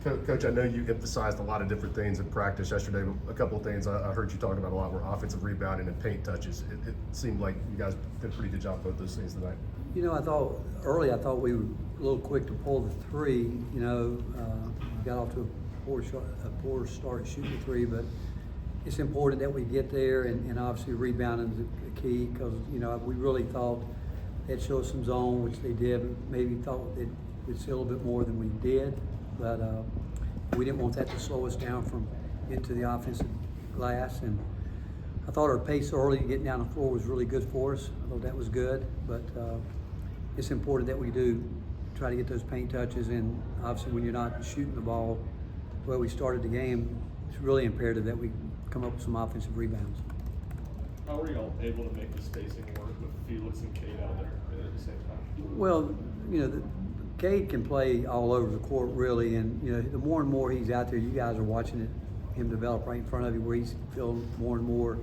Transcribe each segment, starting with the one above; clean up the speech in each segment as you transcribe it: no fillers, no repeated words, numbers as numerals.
Coach, I know you emphasized a lot of different things in practice yesterday. A couple of things I heard you talking about a lot were offensive rebounding and paint touches. It seemed like you guys did a pretty good job both those things tonight. You know, I thought we were a little quick to pull the three. You know, got off to a poor start shooting the three, but it's important that we get there, and obviously rebounding is the key, because, you know, we really thought they'd show us some zone, which they did. Maybe thought they'd see a little bit more than we did, but we didn't want that to slow us down from into the offensive glass. And I thought our pace early getting down the floor was really good for us. I thought that was good, but it's important that we do try to get those paint touches, and obviously when you're not shooting the ball the way we started the game, it's really imperative that we come up with some offensive rebounds. How were y'all able to make the spacing work with Felix and Cade out there at the same time? Well, you know, Cade can play all over the court, really, and, you know, the more and more he's out there, you guys are watching him develop right in front of you, where he's feeling more and more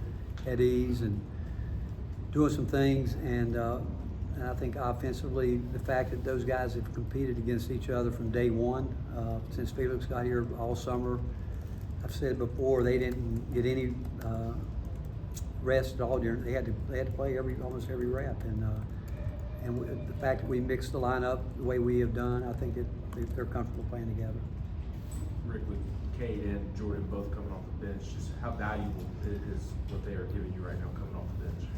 at ease and doing some things. And I think offensively, the fact that those guys have competed against each other from day one, since Felix got here all summer. I've said before, they didn't get any rest at all. They had to play almost every rep, and the fact that we mixed the lineup the way we have done, I think they're comfortable playing together. Rick, with Cade and Jordan both coming off the bench, just how valuable is what they are giving you right now coming off the bench?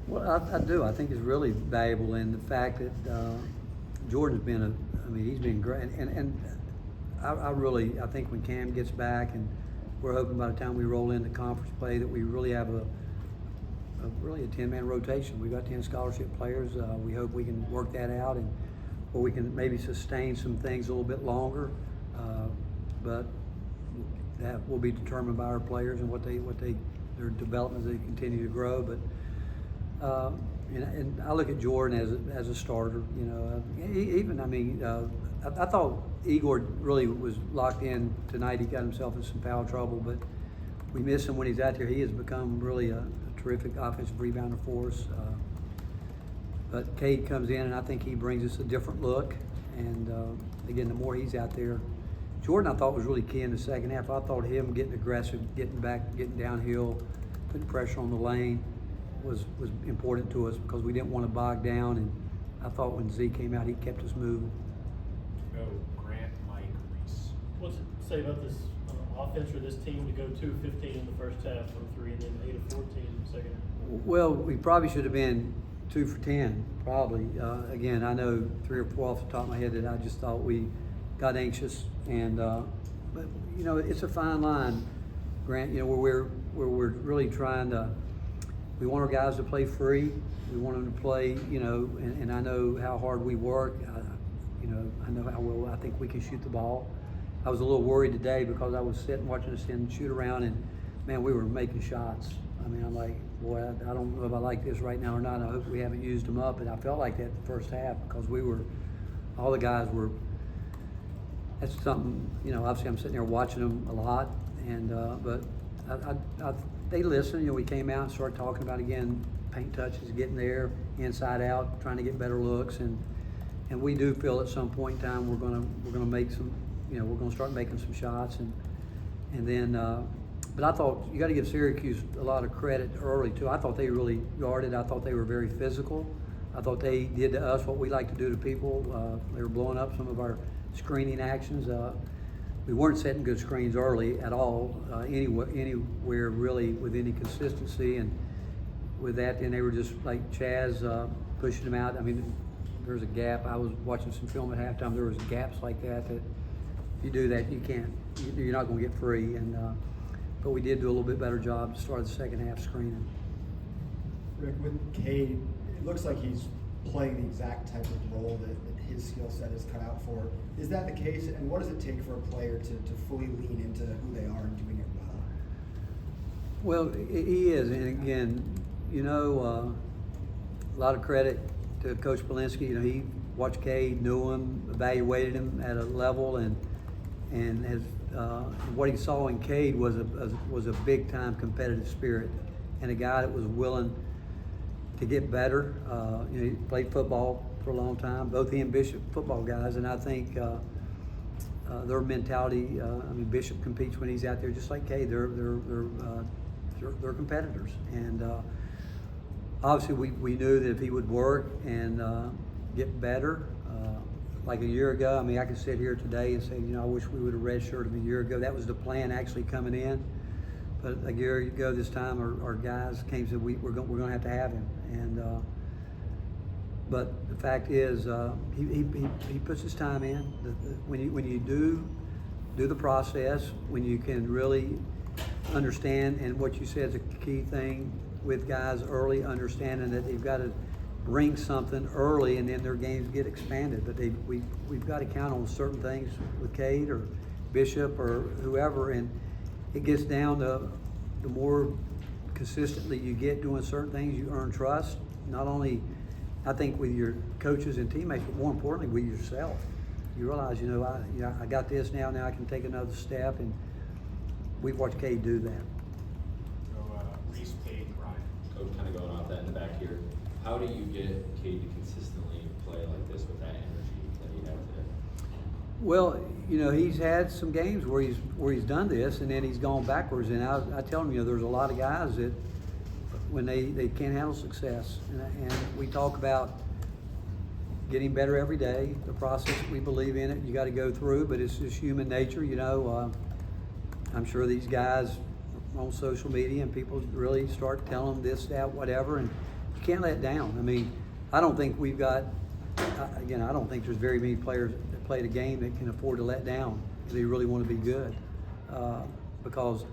Well, I do. I think it's really valuable in the fact that Jordan's been he's been great, and I think when Cam gets back, and we're hoping by the time we roll into conference play that we really have a 10-man rotation. We've got 10 scholarship players. We hope we can work that out, and or we can maybe sustain some things a little bit longer. But that will be determined by our players and their development as they continue to grow. But and I look at Jordan as a starter. You know, I thought Igor really was locked in tonight. He got himself in some foul trouble, but we miss him when he's out there. He has become really a terrific offensive rebounder for us. But Cade comes in, and I think he brings us a different look. And again, the more he's out there, Jordan I thought was really key in the second half. I thought him getting aggressive, getting back, getting downhill, putting pressure on the lane was important to us, because we didn't want to bog down. And I thought when Z came out, he kept us moving. Go Grant, Mike, Reese. What's it say about this offense or this team to go 2-15 in the first half from three, and then 8-14 in the second half? Well, we probably should have been 2 for 10, probably. Again, I know 3 or 4 off the top of my head that I just thought we got anxious, and but you know, it's a fine line, Grant. You know, where we're really trying to. We want our guys to play free. We want them to play, you know, and I know how hard we work. You know, I know how well I think we can shoot the ball. I was a little worried today because I was sitting watching us shoot around, and man, we were making shots. I mean, I'm like, boy, I don't know if I like this right now or not. I hope we haven't used them up, and I felt like that the first half, because all the guys were. That's something, you know. Obviously, I'm sitting there watching them a lot, and but they listen. You know, we came out and started talking about, again, paint touches, getting there, inside out, trying to get better looks, and we do feel at some point in time we're gonna make some. You know, we're going to start making some shots, and then. But I thought you got to give Syracuse a lot of credit early too. I thought they really guarded. I thought they were very physical. I thought they did to us what we like to do to people. They were blowing up some of our screening actions. We weren't setting good screens early at all, anywhere really with any consistency. And with that, then they were just like Chaz pushing them out. I mean, there's a gap. I was watching some film at halftime. There was gaps like that if you do that, you're not going to get free. And but we did do a little bit better job to start the second half screening. Rick, with Cade, it looks like he's playing the exact type of role that his skill set is cut out for. Is that the case? And what does it take for a player to fully lean into who they are and doing it well? Well, he is. And again, you know, a lot of credit to Coach Polinsky. You know, he watched Cade, knew him, evaluated him at a level, and has what he saw in Cade was a big time competitive spirit, and a guy that was willing to get better. You know, he played football for a long time. Both he and Bishop football guys, and I think their mentality. I mean, Bishop competes when he's out there just like Cade. They're competitors, and obviously we knew that if he would work and get better. Like a year ago, I mean, I could sit here today and say, you know, I wish we would have redshirted him a year ago. That was the plan actually coming in. But a year ago this time, our guys came and said, we're going to have him. And but the fact is, he puts his time in. When you do the process, when you can really understand, and what you said is a key thing with guys early, understanding that they've got to bring something early, and then their games get expanded. But we've got to count on certain things with Cade or Bishop or whoever, and it gets down to the more consistently you get doing certain things, you earn trust. Not only, I think, with your coaches and teammates, but more importantly with yourself. You realize, I got this now. Now I can take another step, and we've watched Cade do that. So Reese, Cade, Ryan, coach, kind of going off that in the back here. How do you get Cade to consistently play like this with that energy that he had today? Well, he's had some games where he's done this, and then he's gone backwards. And I tell him, there's a lot of guys that when they can't handle success, and we talk about getting better every day. The process, we believe in it. You got to go through, but it's just human nature. I'm sure these guys on social media and people really start telling them this, that, whatever, and you can't let down. I mean, I don't think we've got. Again, I don't think there's very many players that play the game that can afford to let down if they really want to be good, because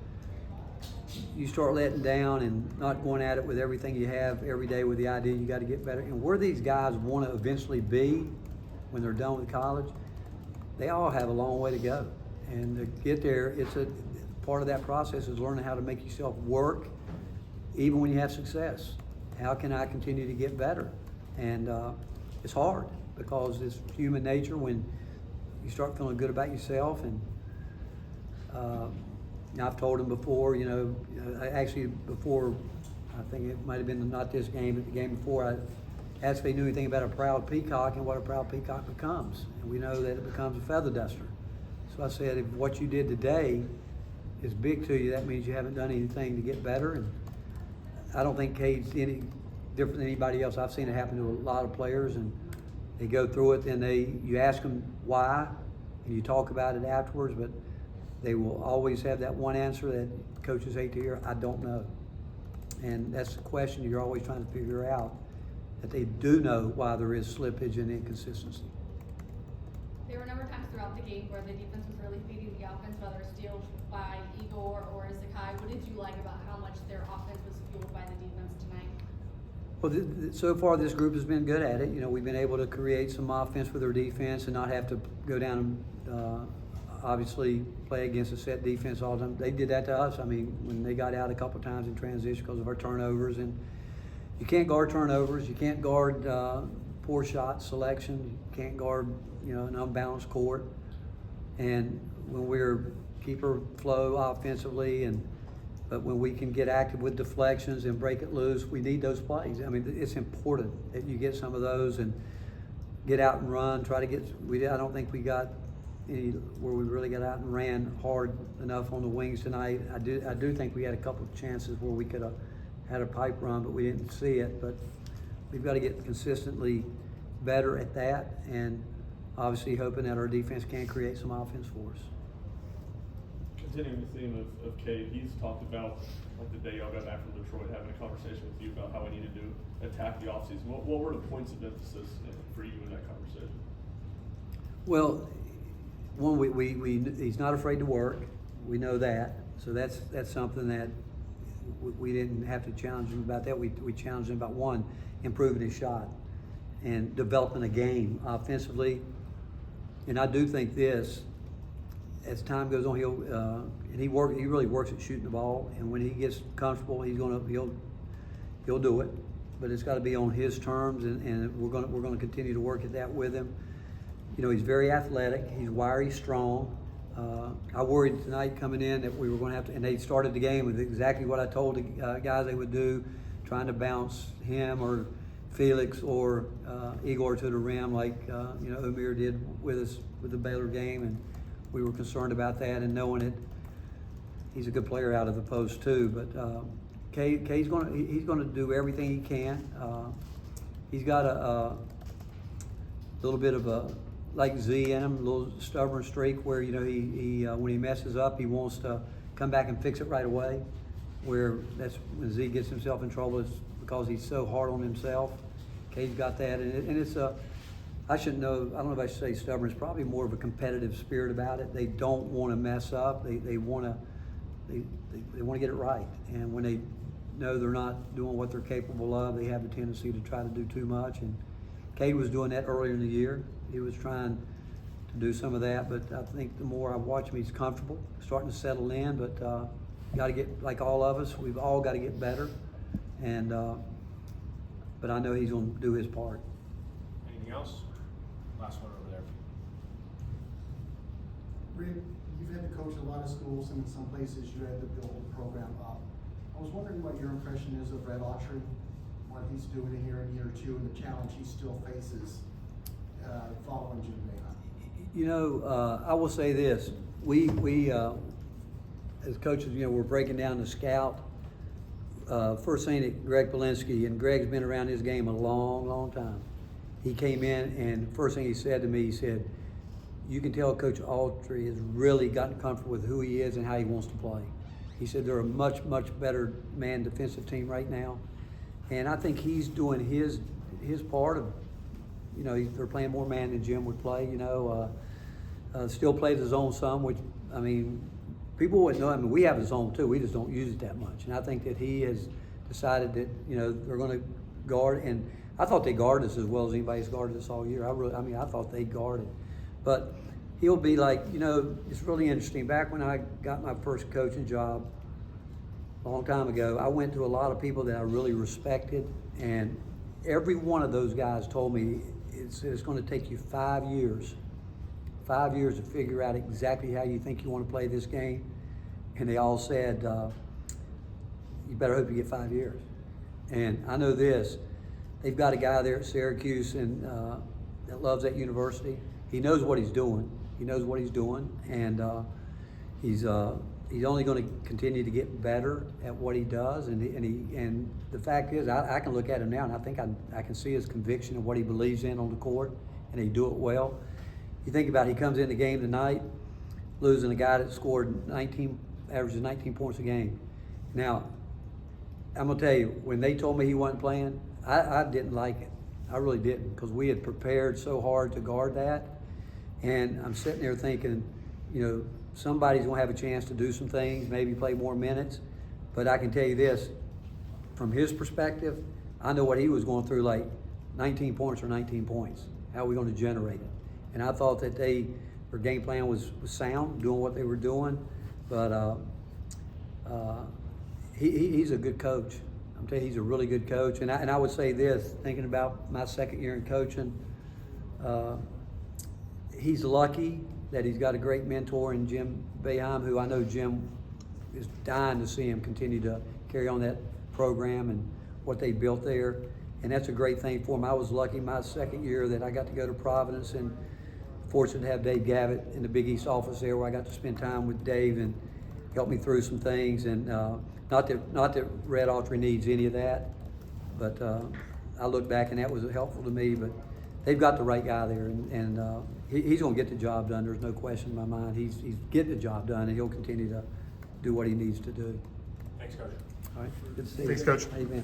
you start letting down and not going at it with everything you have every day with the idea you got to get better. And where these guys want to eventually be when they're done with college, they all have a long way to go. And to get there, it's a part of that process is learning how to make yourself work even when you have success. How can I continue to get better? And it's hard because it's human nature when you start feeling good about yourself. And I've told him before, before, I think it might have been not this game, but the game before, I asked if he knew anything about a proud peacock and what a proud peacock becomes. And we know that it becomes a feather duster. So I said, if what you did today is big to you, that means you haven't done anything to get better. And I don't think Cade's any different than anybody else. I've seen it happen to a lot of players, and they go through it, then you ask them why, and you talk about it afterwards, but they will always have that one answer that coaches hate to hear, I don't know. And that's the question you're always trying to figure out, that they do know why there is slippage and inconsistency. There were a number of times throughout the game where the defense was really feeding the offense, whether steals by Igor or Zakai. What did you like about how much their offense was fueled by the defense tonight? Well, so far this group has been good at it. We've been able to create some offense with our defense and not have to go down and obviously play against a set defense all the time. They did that to us. I mean, when they got out a couple times in transition because of our turnovers, and you can't guard turnovers, you can't guard poor shot selection, you can't guard an unbalanced court. And when we're keeper flow offensively, but when we can get active with deflections and break it loose, we need those plays. I mean, it's important that you get some of those and get out and run. Try to get. I don't think we got any where we really got out and ran hard enough on the wings tonight. I do think we had a couple of chances where we could have had a pipe run, but we didn't see it. But we've got to get consistently better at that, and obviously hoping that our defense can create some offense for us. Continuing the theme of Cade, he's talked about, like the day y'all got back from Detroit, having a conversation with you about how we needed to attack the offseason. What were the points of emphasis for you in that conversation? Well, one, he's not afraid to work. We know that. So that's something that we didn't have to challenge him about that. We challenged him about, one, improving his shot and developing a game offensively. And I do think this, as time goes on, he really works at shooting the ball. And when he gets comfortable, he'll do it. But it's got to be on his terms, and we're going to continue to work at that with him. He's very athletic. He's wiry, strong. I worried tonight coming in that we were going to have to, and they started the game with exactly what I told the guys they would do, trying to bounce him or Felix or Igor to the rim like Amir did with us with the Baylor game, and we were concerned about that, and knowing it, he's a good player out of the post too. But Cade's he's gonna do everything he can. He's got a little bit of a, like Z in him, a little stubborn streak where, you know, he when he messes up, he wants to come back and fix it right away. Where that's when Z gets himself in trouble, it's because he's so hard on himself. Cade's got that, and it's I shouldn't know, I don't know if I should say stubborn, it's probably more of a competitive spirit about it. They don't want to mess up. They want to get it right. And when they know they're not doing what they're capable of, they have the tendency to try to do too much. And Cade was doing that earlier in the year. He was trying to do some of that, but I think the more I watch him, he's comfortable, starting to settle in. But got to get, like all of us, we've all got to get better. And but I know he's going to do his part. Anything else? Last one over there. Rick, you've had to coach a lot of schools, and in some places you had to build the program up. I was wondering what your impression is of Red Autry, what he's doing here in year two, and the challenge he still faces following Jim Boeheim. You know, I will say this: we as coaches, you know, we're breaking down the scout. First thing that Greg Polinsky, and Greg's been around his game a long time. He came in, and first thing he said to me, he said, "You can tell Coach Autry has really gotten comfortable with who he is and how he wants to play." He said they're a much better man defensive team right now, and I think he's doing his part of, you know, they're playing more man than Jim would play. You know, still plays his zone some, which, I mean, people wouldn't know. I mean, we have a zone too. We just don't use it that much. And I think that he has decided that, you know, they're going to guard. And I thought they guarded us as well as anybody's guarded us all year. I thought they guarded. But he'll be like, you know, it's really interesting. Back when I got my first coaching job a long time ago, I went to a lot of people that I really respected. And every one of those guys told me it's going to take you 5 years. 5 years to figure out exactly how you think you want to play this game. And they all said, you better hope you get 5 years. And I know this, they've got a guy there at Syracuse and that loves that university. He knows what he's doing. He knows what he's doing. And he's only going to continue to get better at what he does. And the fact is, I can look at him now and I think I can see his conviction of what he believes in on the court, and he do it well. You think about it, he comes in the game tonight, losing a guy that scored averages 19 points a game. Now, I'm gonna tell you, when they told me he wasn't playing, I didn't like it. I really didn't, because we had prepared so hard to guard that. And I'm sitting there thinking, you know, somebody's gonna have a chance to do some things, maybe play more minutes. But I can tell you this, from his perspective, I know what he was going through, like 19 points or 19 points. How are we gonna generate it? And I thought that their game plan was sound, doing what they were doing. But he's a good coach. I'm telling you, he's a really good coach. And I would say this, thinking about my second year in coaching, he's lucky that he's got a great mentor in Jim Boeheim, who I know Jim is dying to see him continue to carry on that program and what they built there. And that's a great thing for him. I was lucky my second year that I got to go to Providence, and fortunate to have Dave Gavitt in the Big East office there, where I got to spend time with Dave and help me through some things. And not that Red Autry needs any of that, but I look back and that was helpful to me. But they've got the right guy there, and he's going to get the job done. There's no question in my mind. He's getting the job done, and he'll continue to do what he needs to do. Thanks, Coach. All right, good to see you. Thanks, Coach. Amen.